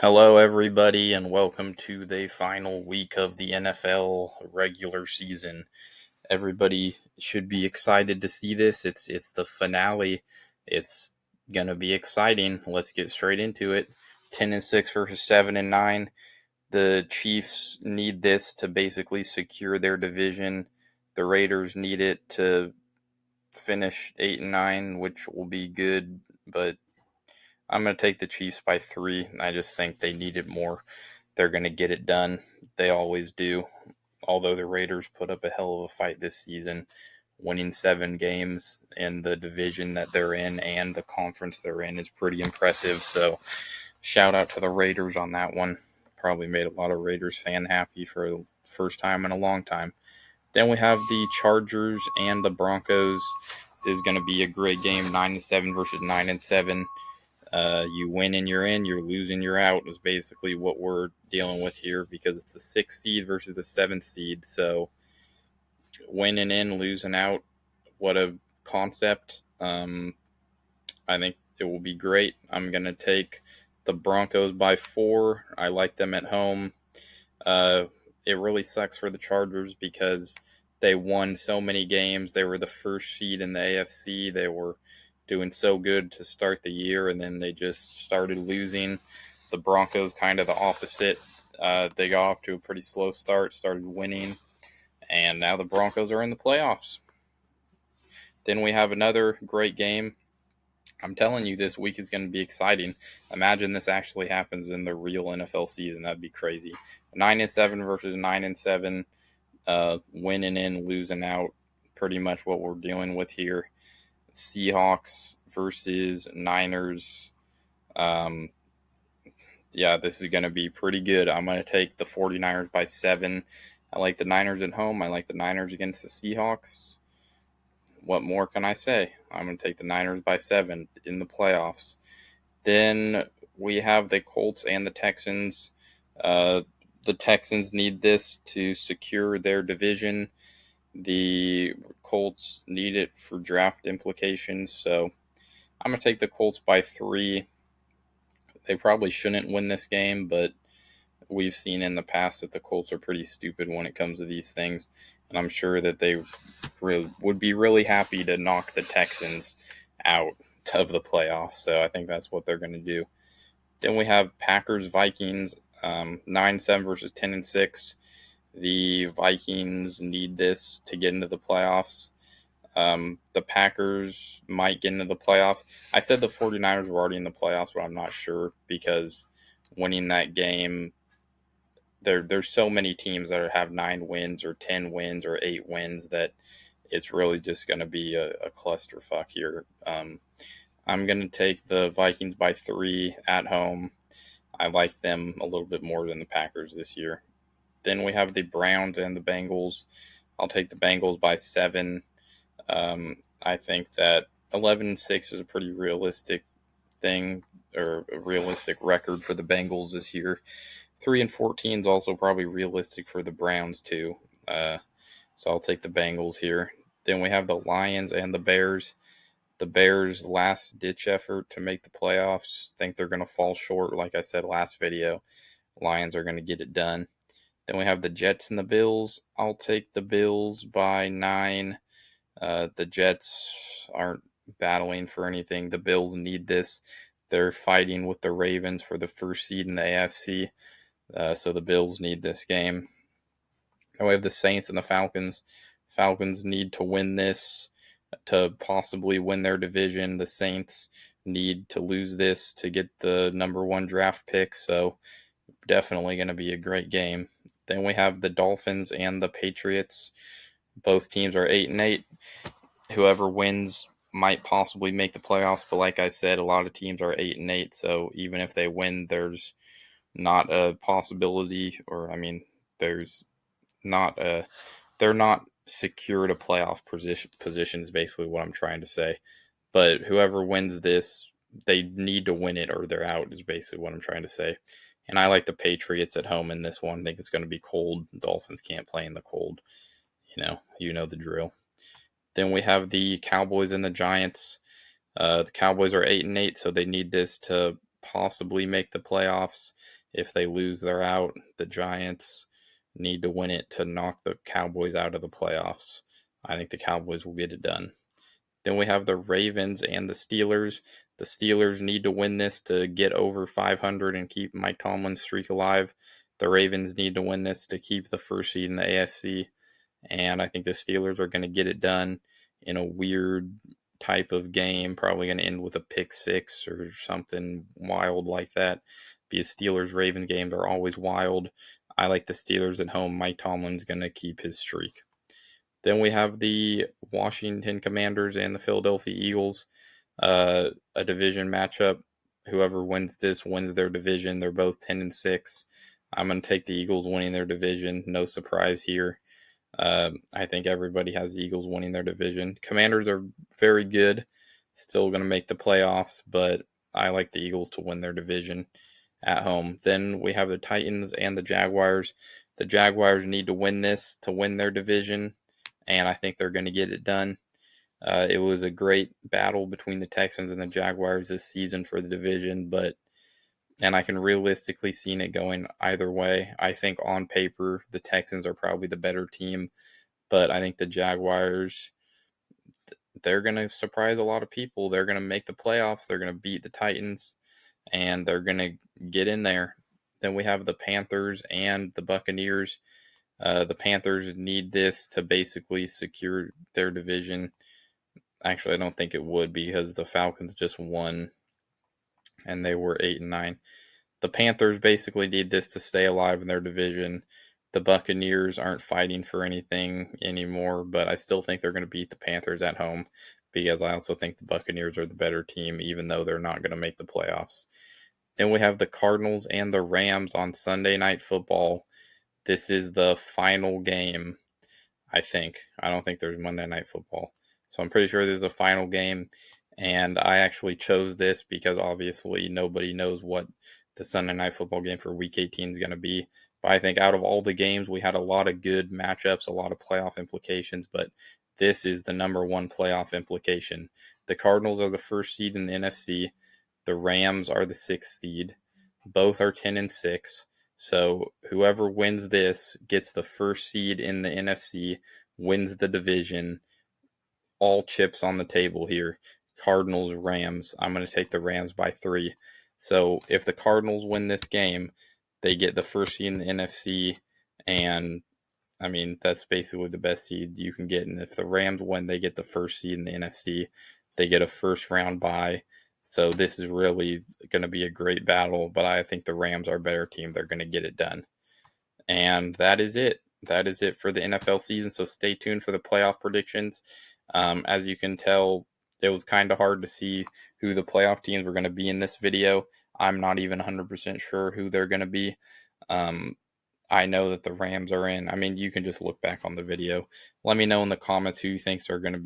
Hello, everybody, and welcome to the final week of the NFL regular season. Everybody should be excited to see this. It's the finale. It's gonna be exciting. Let's get straight into it. 10-6 versus 7-9. The Chiefs need this to basically secure their division. The Raiders need it to finish 8-9, which will be good, but I'm going to take the Chiefs by 3. I just think they need it more. They're going to get it done. They always do. Although the Raiders put up a hell of a fight this season, winning 7 games in the division that they're in and the conference they're in is pretty impressive. So, shout out to the Raiders on that one. Probably made a lot of Raiders fan happy for the first time in a long time. Then we have the Chargers and the Broncos. This is going to be a great game. 9-7 versus 9-7. You win and you're in, you're losing, you're out is basically what we're dealing with here because it's the 6th seed versus the 7th seed. So winning in, losing out, what a concept. I think it will be great. I'm going to take the Broncos by 4. I like them at home. It really sucks for the Chargers because they won so many games. They were the first seed in the AFC. They were doing so good to start the year, and then they just started losing. The Broncos kind of the opposite. They got off to a pretty slow start, started winning, and now the Broncos are in the playoffs. Then we have another great game. I'm telling you, this week is going to be exciting. Imagine this actually happens in the real NFL season. That'd be crazy. 9-7 versus 9-7. Winning in, losing out. Pretty much what we're dealing with here. Seahawks versus Niners. This is going to be pretty good. I'm going to take the 49ers by 7. I like the Niners at home. I like the Niners against the Seahawks. What more can I say? I'm going to take the Niners by 7 in the playoffs. Then we have the Colts and the Texans. The Texans need this to secure their division. The Colts need it for draft implications. So I'm going to take the Colts by 3. They probably shouldn't win this game, but we've seen in the past that the Colts are pretty stupid when it comes to these things. And I'm sure that they would be really happy to knock the Texans out of the playoffs. So I think that's what they're going to do. Then we have Packers Vikings 9-7 versus 10-6. The Vikings need this to get into the playoffs. The Packers might get into the playoffs. I said the 49ers were already in the playoffs, but I'm not sure because winning that game, there's so many teams that have 9 wins or 10 wins or 8 wins that it's really just going to be a clusterfuck here. I'm going to take the Vikings by 3 at home. I like them a little bit more than the Packers this year. Then we have the Browns and the Bengals. I'll take the Bengals by 7. I think that 11-6 is a pretty realistic thing or a realistic record for the Bengals this year. 3-14 is also probably realistic for the Browns too. So I'll take the Bengals here. Then we have the Lions and the Bears. The Bears' last ditch effort to make the playoffs. Think they're going to fall short, like I said last video. Lions are going to get it done. Then we have the Jets and the Bills. I'll take the Bills by 9. The Jets aren't battling for anything. The Bills need this. They're fighting with the Ravens for the first seed in the AFC. So the Bills need this game. And we have the Saints and the Falcons. Falcons need to win this to possibly win their division. The Saints need to lose this to get the number 1 draft pick. So definitely going to be a great game. Then we have the Dolphins and the Patriots. Both teams are 8-8. Whoever wins might possibly make the playoffs, but like I said, a lot of teams are 8-8. So even if they win, there's not a possibility, or I mean, there's not a. They're not secured a playoff position is basically what I'm trying to say. But whoever wins this, they need to win it or they're out is basically what I'm trying to say. And I like the Patriots at home in this one. I think it's going to be cold. Dolphins can't play in the cold. You know the drill. Then we have the Cowboys and the Giants. The Cowboys are 8-8, so they need this to possibly make the playoffs. If they lose, they're out. The Giants need to win it to knock the Cowboys out of the playoffs. I think the Cowboys will get it done. Then we have the Ravens and the Steelers. The Steelers need to win this to get over 500 and keep Mike Tomlin's streak alive. The Ravens need to win this to keep the first seed in the AFC. And I think the Steelers are going to get it done in a weird type of game, probably going to end with a pick six or something wild like that. Because Steelers-Ravens games are always wild. I like the Steelers at home. Mike Tomlin's going to keep his streak. Then we have the Washington Commanders and the Philadelphia Eagles, a division matchup. Whoever wins this wins their division. They're both 10-6. I'm going to take the Eagles winning their division. No surprise here. I think everybody has the Eagles winning their division. Commanders are very good, still going to make the playoffs, but I like the Eagles to win their division at home. Then we have the Titans and the Jaguars. The Jaguars need to win this to win their division, and I think they're going to get it done. It was a great battle between the Texans and the Jaguars this season for the division, and I can realistically see it going either way. I think on paper, the Texans are probably the better team, but I think the Jaguars, they're going to surprise a lot of people. They're going to make the playoffs. They're going to beat the Titans, and they're going to get in there. Then we have the Panthers and the Buccaneers. The Panthers need this to basically secure their division. Actually, I don't think it would because the Falcons just won and they were 8-9. The Panthers basically need this to stay alive in their division. The Buccaneers aren't fighting for anything anymore, but I still think they're going to beat the Panthers at home because I also think the Buccaneers are the better team, even though they're not going to make the playoffs. Then we have the Cardinals and the Rams on Sunday Night Football. This is the final game, I think. I don't think there's Monday Night Football. So I'm pretty sure this is the final game. And I actually chose this because obviously nobody knows what the Sunday Night Football game for Week 18 is going to be. But I think out of all the games, we had a lot of good matchups, a lot of playoff implications. But this is the number one playoff implication. The Cardinals are the first seed in the NFC. The Rams are the sixth seed. Both are 10-6. So whoever wins this gets the first seed in the NFC, wins the division. All chips on the table here. Cardinals, Rams. I'm going to take the Rams by 3. So if the Cardinals win this game, they get the first seed in the NFC, and I mean, that's basically the best seed you can get. And if the Rams win, they get the first seed in the NFC. They get a first round bye. So this is really going to be a great battle, but I think the Rams are a better team. They're going to get it done. And that is it. That is it for the NFL season. So stay tuned for the playoff predictions. As you can tell, it was kind of hard to see who the playoff teams were going to be in this video. I'm not even 100% sure who they're going to be. I know that the Rams are in. I mean, you can just look back on the video. Let me know in the comments who you think are going to be